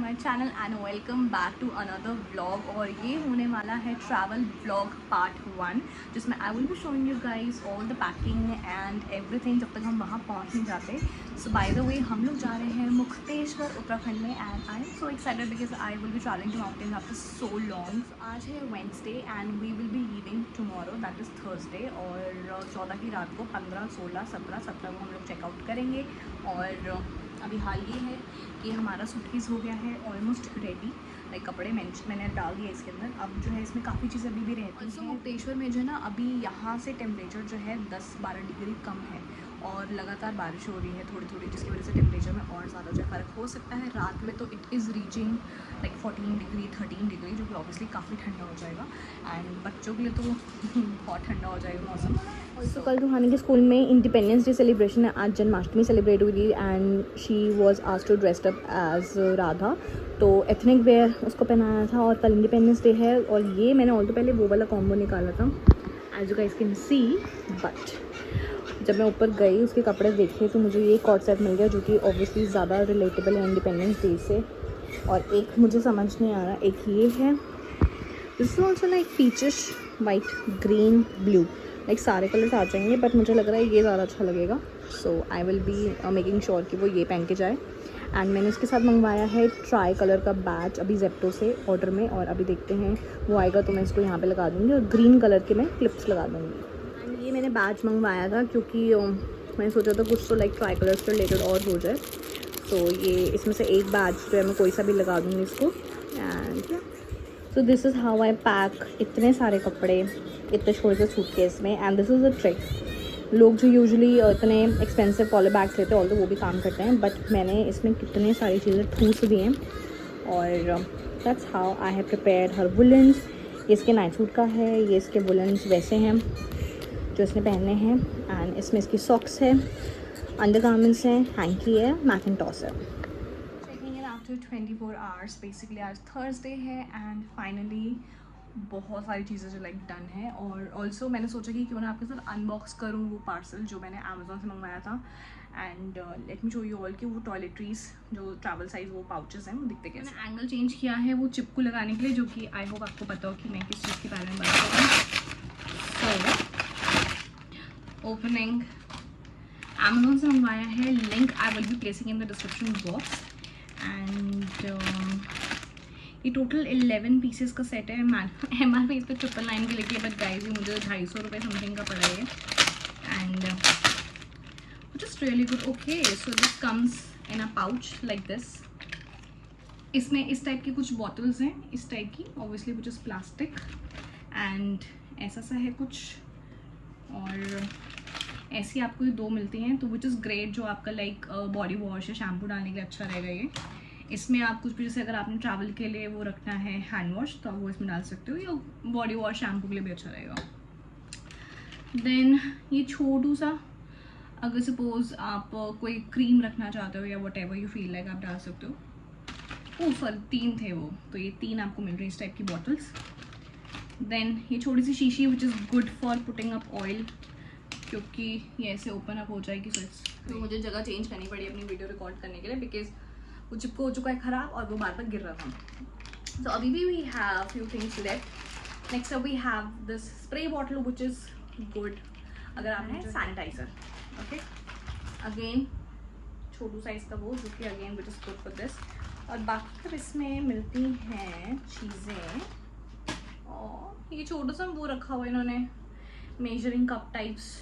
My channel and welcome back to another vlog. और ये होने वाला है ट्रैवल व्लॉग पार्ट 1, जिसमें आई will be showing you guys all the packing and everything जब तक हम वहाँ पहुँच नहीं जाते। सो बाय द वे हम लोग जा रहे हैं मुक्तेश्वर उत्तराखंड में and I am so excited because I will be travelling to mountains after so long. आज है Wednesday and we will be leaving tomorrow, that is Thursday. और 14 की रात को 15, 16, 17 को हम लोग चेकआउट करेंगे। और अभी हाल ये है कि हमारा सूटकेस हो गया है ऑलमोस्ट रेडी, लाइक कपड़े मैंने डाल दिए इसके अंदर। अब जो है इसमें काफ़ी चीज़ें अभी भी रहती हैं। मुक्तेश्वर में जो है ना अभी यहाँ से टेम्परेचर जो है 10-12 डिग्री कम है और लगातार बारिश हो रही है थोड़ी थोड़ी, जिसकी वजह से टेम्परेचर में और ज़्यादा जो फ़र्क हो सकता है। रात में तो it is reaching like 14 degree 13 degree, जो कि ऑब्वियसली काफ़ी ठंडा हो जाएगा एंड बच्चों के लिए तो बहुत ठंडा हो जाएगा मौसम। तो कल रूहानी के स्कूल में इंडिपेंडेंस डे सेलिब्रेशन है, आज जन्माष्टमी सेलिब्रेट हुई थी and she was asked to dressed up as Radha. तो एथनिक वेयर उसको पहनाया था और कल इंडिपेंडेंस डे है। और ये मैंने ऑल तो पहले वो वाला कॉम्बो निकाला था as you guys can see, but जब मैं ऊपर गई उसके कपड़े देखे तो मुझे ये कॉट सेट मिल गया जो कि ऑब्वियसली ज़्यादा रिलेटेबल है इंडिपेंडेंस डे से। और एक मुझे समझ नहीं आ रहा, एक ये है, this is also like peachish white green blue, like सारे कलर्स आ जाएंगे बट मुझे लग रहा है ये ज़्यादा अच्छा लगेगा। So I will be making sure कि वो ये पहन के जाए। एंड मैंने उसके साथ मंगवाया है ट्राई कलर का बैच अभी जेप्टो से ऑर्डर में, और अभी देखते हैं वो आएगा तो मैं इसको यहाँ पे लगा दूँगी और ग्रीन कलर के मैं क्लिप्स लगा दूँगी। एंड ये मैंने बैच मंगवाया था क्योंकि मैंने सोचा था कुछ तो लाइक ट्राई कलर्स से रिलेटेड और हो जाए। तो ये इसमें से एक बैच जो है मैं कोई सा भी लगा दूँगी इसको। And so this is how I pack इतने सारे कपड़े इतने छोटे से सूटकेस में। And this is a trick, लोग जो यूजुअली इतने एक्सपेंसिव पॉली बैग्स लेते हैं, ऑल्दो वो भी काम करते हैं, बट मैंने इसमें कितनी सारी चीज़ें ठूस दी हैं। और that's how I have prepared her woollens. ये इसके नाइट सूट का है, ये इसके वुलेंस वैसे हैं जो इसने पहने हैं। एंड इसमें इसकी सॉक्स है, अंडर गारमेंट्स हैं, हैंकी है, मैकिंटॉस है। आफ्टर 24 आवर्स बेसिकली आज थर्सडे है एंड फाइनली बहुत सारी चीज़ें जो लाइक डन है। और ऑल्सो मैंने सोचा कि क्यों ना आपके साथ अनबॉक्स करूँ वो पार्सल जो मैंने अमेज़ोन से मंगवाया था। And let me show you all कि वो टॉयलेटरीज जो ट्रैवल साइज वो पाउचेस हैं वो दिखते कैसे। मैंने एंगल चेंज किया है वो चिपकू लगाने के लिए, जो कि आई होप आपको पता हो कि मैं किस चीज़ के बारे में बात कर रही हूँ। सो ओपनिंग अमेज़ोन से मंगवाया है, link I will B placing in the description box. And ये टोटल 11 पीसेस का सेट है। MRP इस पर 999 की लिखी है, बट गाइस ये मुझे 250 रुपये समथिंग का पड़ा है। And which is really good. Okay so this comes in a pouch like this. इसमें इस टाइप की कुछ बॉटल्स हैं, इस टाइप की, obviously which is plastic. And ऐसा सा है कुछ, और ऐसी आपको ये 2 मिलती हैं, तो विच इज़ ग्रेट, जो आपका लाइक बॉडी वॉश या शैम्पू डालने के लिए अच्छा रहेगा ये। इसमें आप कुछ भी, जैसे अगर आपने ट्रैवल के लिए वो रखना है हैंड वॉश तो आप वो इसमें डाल सकते हो, या बॉडी वॉश शैम्पू के लिए भी अच्छा रहेगा। देन ये छोटू सा, अगर सपोज आप कोई क्रीम रखना चाहते हो या what ever you feel like आप डाल सकते हो। ओह सॉरी 3 थे वो, तो ये 3 आपको मिल रही है इस टाइप की बॉटल्स। देन ये छोटी सी शीशी विच is good for putting up oil, क्योंकि ये ऐसे ओपन अप हो जाएगी। तो मुझे जगह चेंज करनी पड़ी अपनी वीडियो रिकॉर्ड करने के लिए, बिकॉज वो चिपको हो चुका है ख़राब और वो बार बार गिर रहा था। तो अभी भी we have few things left. Next up we have this spray bottle which is good अगर आप है सैनिटाइजर। ओके अगेन छोटू साइज़ का वो, जो कि again which is good for this. और बाकी अब इसमें मिलती हैं चीज़ें, और ये छोटा सा वो रखा हुआ है इन्होंने मेजरिंग कप टाइप्स,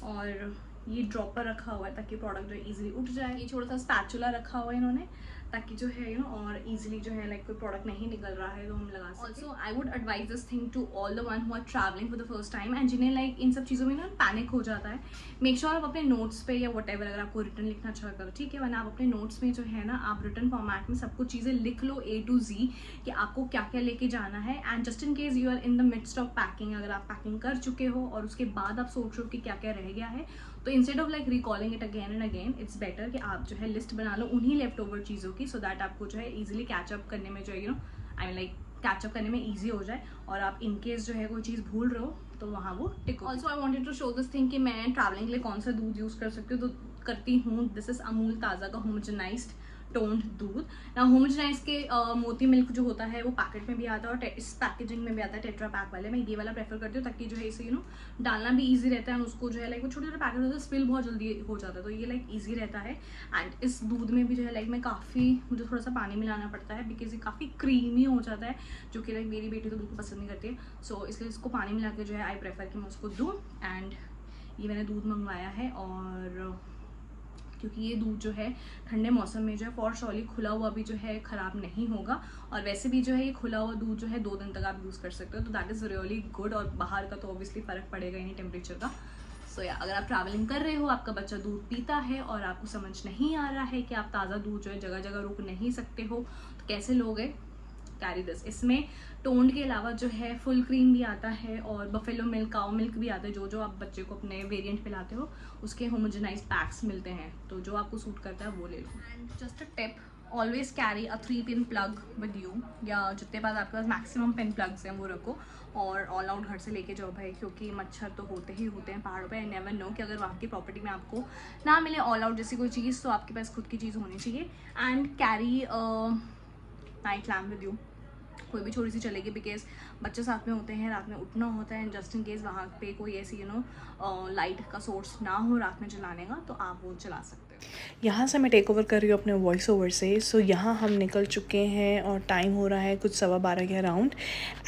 और ये ड्रॉपर रखा हुआ है ताकि प्रोडक्ट जो इजीली उठ जाए। ये छोटा सा स्पैचुला रखा हुआ है इन्होंने ताकि जो है और इजीली जो है लाइक कोई प्रोडक्ट नहीं निकल रहा है तो हम लगा सकते हैं। Also I would advise this thing to all the one who are travelling for the first time and जिन्हें लाइक इन सब चीज़ों में ना पैनिक हो जाता है। मेक श्योर आप अपने नोट्स पे या वट एवर, अगर आपको रिटर्न लिखना चाहते हो ठीक है, वरना आप अपने नोट्स में जो है ना आप रिटर्न फॉर्मेट में सब कुछ चीज़ें लिख लो A to Z कि आपको क्या क्या लेके जाना है। And just in case you are in the midst of packing, अगर आप पैकिंग कर चुके हो और उसके बाद आप सोच रहे हो कि क्या क्या रह गया है, तो instead of like recalling it again and again, it's better कि आप जो है लिस्ट बना लो उन्हीं लेफ्ट ओवर चीज़ों की, सो दैट आपको जो है इजीली कैचअप करने में जो है आई मीन लाइक कैचअप करने में ईजी हो जाए। और आप इनकेस जो है कोई चीज़ भूल रहे हो तो वहाँ वो टिक। Also I wanted to show this thing कि मैं ट्रैवलिंग के लिए कौन सा दूध यूज़ कर सकती हूँ, तो करती हूँ। दिस इज़ अमूल ताज़ा का होमोजेनाइज्ड टोन्ड दूध ना। होमोजेनाइज के मोती मिल्क जो होता है वो पैकेट में भी आता है और इस पैकेजिंग में भी आता है टेट्रा पैक वाले। मैं ये वाला प्रेफर करती हूँ ताकि जो है इसे डालना भी ईजी रहता है, उसको जो है लाइक वो छोटे छोटे पैकेट होते हैं, स्पिल बहुत जल्दी हो जाता है, तो ये लाइक ईजी रहता है। एंड इस दूध में भी जो है लाइक मैं काफ़ी, मुझे थोड़ा सा पानी मिलाना पड़ता है बिकॉज ये काफ़ी क्रीमी हो जाता है, जो कि लाइक मेरी बेटी तो बिल्कुल पसंद नहीं करती है। सो इसलिए इसको पानी मिला के जो है आई प्रेफर कि मैं उसको दूँ। एंड ये मैंने दूध मंगवाया है, और क्योंकि ये दूध जो है ठंडे मौसम में जो है फॉर श्योरली खुला हुआ भी जो है ख़राब नहीं होगा, और वैसे भी जो है ये खुला हुआ दूध जो है 2 दिन तक आप यूज़ कर सकते हो, तो दैट इज़ रियली गुड। और बाहर का तो ऑब्वियसली फ़र्क पड़ेगा ही नहीं टेम्परेचर का। सो या अगर आप ट्रैवलिंग कर रहे हो, आपका बच्चा दूध पीता है और आपको समझ नहीं आ रहा है कि आप ताज़ा दूध जो है जगह जगह रुक नहीं सकते हो, तो कैसे लोगे, कैरी दिस। इसमें टोन्ड के अलावा जो है फुल क्रीम भी आता है और बफेलो मिल्क, काऊ मिल्क भी आता है, जो आप बच्चे को अपने वेरिएंट पिलाते हो उसके होमोजेनाइज पैक्स मिलते हैं, तो जो आपको सूट करता है वो ले लो। And just a tip, always carry a three pin plug with you, या जितने पास आपके पास मैक्सिमम पिन प्लग्स हैं वो रखो, और ऑल आउट घर से लेके जाओ भाई, क्योंकि मच्छर तो होते ही होते हैं पहाड़ों पे। आई नेवर नो कि अगर वहाँ की प्रॉपर्टी में आपको ना मिले ऑल आउट जैसी कोई चीज़, तो आपके पास खुद की चीज़ होनी चाहिए। And carry night lamp with you, कोई भी छोटी सी चलेगी, बिकॉज बच्चे साथ में होते हैं, रात में उठना होता है, एंड जस्ट इन केस वहाँ पे कोई ऐसी लाइट का सोर्स ना हो रात में चलाने का, तो आप वो चला सकते हो। यहाँ से मैं टेक ओवर कर रही हूँ अपने वॉइस ओवर से। सो यहाँ हम निकल चुके हैं और टाइम हो रहा है कुछ 12:15 के अराउंड,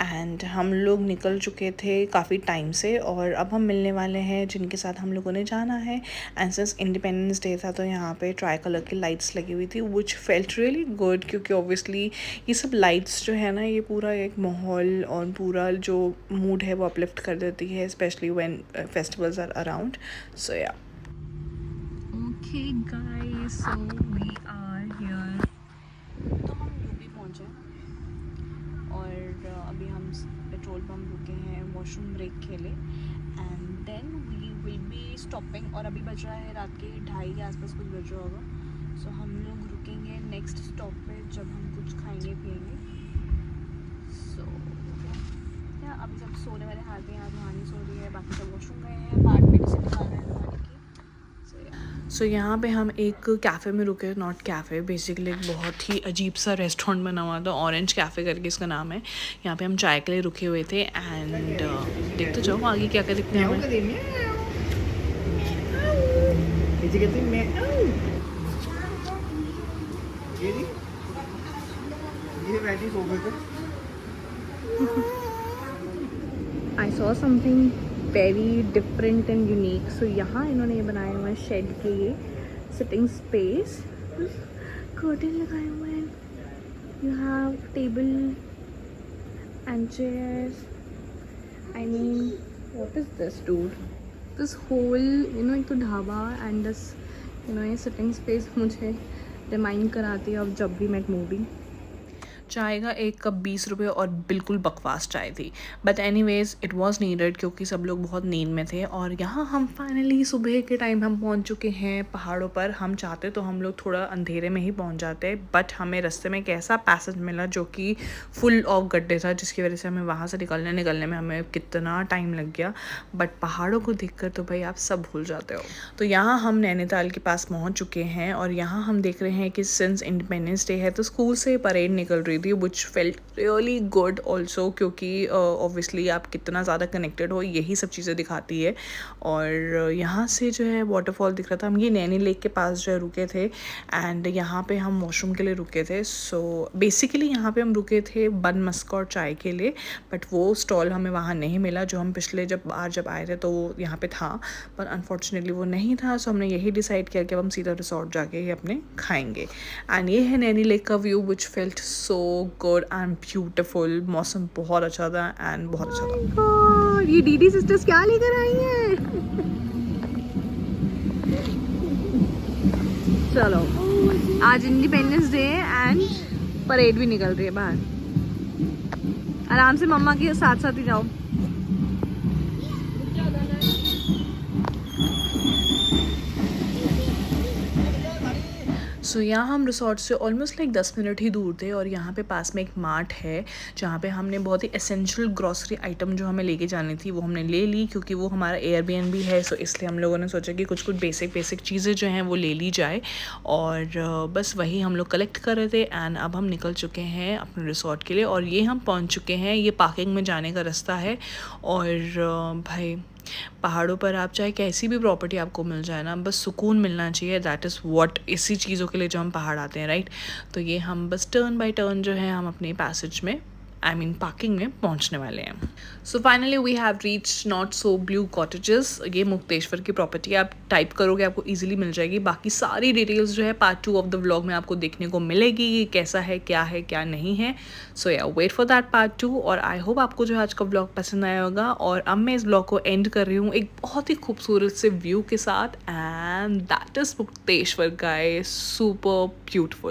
एंड हम लोग निकल चुके थे काफ़ी टाइम से, और अब हम मिलने वाले हैं जिनके साथ हम लोगों ने जाना है। एंड सिंस इंडिपेंडेंस डे था तो यहाँ पे ट्राई कलर की लाइट्स लगी हुई थी, विच फेल्ट रियली गुड, क्योंकि ऑब्वियसली ये सब लाइट्स जो है ना, ये पूरा एक माहौल और पूरा जो मूड है वो अपलिफ्ट कर देती है, specially when festivals are around. So या Okay guys, so we are here. तो हम यूपी पहुँचे और अभी हम पेट्रोल पम्प रुके हैं वॉशरूम ब्रेक के लिए, and then we will be stopping. और अभी बज रहा है रात के 2:30 के आसपास कुछ बज रहा होगा। सो हम लोग रुकेंगे नेक्स्ट स्टॉप पे जब हम कुछ खाएंगे पिएंगे। सो या अभी सब सोने वाले हाल पे हैं, रुहानी सो रही है, बाकी सब वॉशरूम गए हैं, पार्ट में किसी निकाल रहे हैं रुहानी की। सो यहाँ पे हम एक कैफ़े में रुके, नॉट कैफ़े, बेसिकली एक बहुत ही अजीब सा रेस्टोरेंट बना हुआ था, ऑरेंज कैफ़े करके इसका नाम है। यहाँ पे हम चाय के लिए रुके हुए थे, एंड देखते जाओ आगे क्या क्या दिखते हैं हमें। I saw something very different and unique. So यहाँ इन्होंने ये बनाया हुआ है शेड के लिए सिटिंग स्पेस, कर्टन लगाए हुए हैं, you have table and chairs. I mean what is this dude, this whole एक तो ढाबा एंड दिस ये सिटिंग स्पेस मुझे रिमाइंड कराती है ऑफ जब वी मेट मूवी। चाय का एक कप 20 रुपये और बिल्कुल बकवास चाय थी, but anyways it was needed क्योंकि सब लोग बहुत नींद में थे। और यहाँ हम फाइनली सुबह के टाइम हम पहुँच चुके हैं पहाड़ों पर। हम चाहते तो हम लोग थोड़ा अंधेरे में ही पहुँच जाते, बट हमें रास्ते में एक ऐसा पैसेज मिला जो कि फुल ऑफ गड्ढे था, जिसकी वजह से हमें वहाँ से निकलने में हमें कितना टाइम लग गया। बट पहाड़ों को देखकर तो भाई आप सब भूल जाते हो। तो यहाँ हम नैनीताल के पास पहुँच चुके हैं, और यहाँ हम देख रहे हैं कि सिंस इंडिपेंडेंस डे है तो स्कूल से परेड निकल रही थी, विच फेल्ट रियली गुड ऑल्सो, क्योंकि ऑब्वियसली आप कितना ज़्यादा कनेक्टेड हो यही सब चीज़ें दिखाती है। और यहाँ से जो है वाटरफॉल दिख रहा था। हम ये नैनी लेक के पास जो है रुके थे, एंड यहाँ पे हम वॉशरूम के लिए रुके थे। सो बेसिकली यहाँ पे हम रुके थे बन मस्क और चाय के लिए, बट वो स्टॉल हमें वहाँ नहीं मिला जो हम पिछले जब आए थे तो वो यहाँ पे था, पर अनफॉर्चुनेटली वो नहीं था। सो हमने यही डिसाइड किया कि अब हम सीधा रिसोर्ट जाके ही अपने खाएंगे। एंड ये है नैनी लेक का view, which felt so good and beautiful. मौसम बहुत अच्छा था एंड बहुत अच्छा था। ये डीडी सिस्टर्स क्या लेकर आई हैं? चलो आज इंडिपेंडेंस डे एंड परेड भी निकल रही है बाहर। आराम से मम्मा के साथ साथ ही जाओ। सो यहाँ हम रिसोर्ट से ऑलमोस्ट लाइक 10 मिनट ही दूर थे और यहाँ पे पास में एक मार्ट है जहाँ पे हमने बहुत ही एसेंशियल ग्रॉसरी आइटम जो हमें लेके जानी थी वो हमने ले ली, क्योंकि वो हमारा एयरबीएनबी है। सो इसलिए हम लोगों ने सोचा कि कुछ बेसिक चीज़ें जो हैं वो ले ली जाए, और बस वही हम लोग कलेक्ट कर रहे थे। एंड अब हम निकल चुके हैं अपने रिसोर्ट के लिए और ये हम पहुँच चुके हैं। ये पार्किंग में जाने का रास्ता है। और भाई पहाड़ों पर आप चाहे कैसी भी प्रॉपर्टी आपको मिल जाए ना, बस सुकून मिलना चाहिए। दैट इज़ व्हाट, इसी चीज़ों के लिए जो हम पहाड़ आते हैं, राइट। तो ये हम बस टर्न बाय टर्न जो है हम अपने पैसेज में पार्किंग में पहुंचने वाले हैं। So finally we have reach not so blue cottages. ये मुक्तेश्वर की प्रॉपर्टी, आप टाइप करोगे आपको इजीली मिल जाएगी। बाकी सारी डिटेल्स जो है पार्ट 2 ऑफ द व्लॉग में आपको देखने को मिलेगी, ये कैसा है, क्या नहीं है। सो या वेट फॉर दैट पार्ट 2। और आई होप आपको जो आज का व्लॉग पसंद आया होगा। और अब मैं इस व्लॉग को एंड कर रही हूँ एक बहुत ही खूबसूरत से व्यू के साथ, and that is Mukteshwar guys, super beautiful.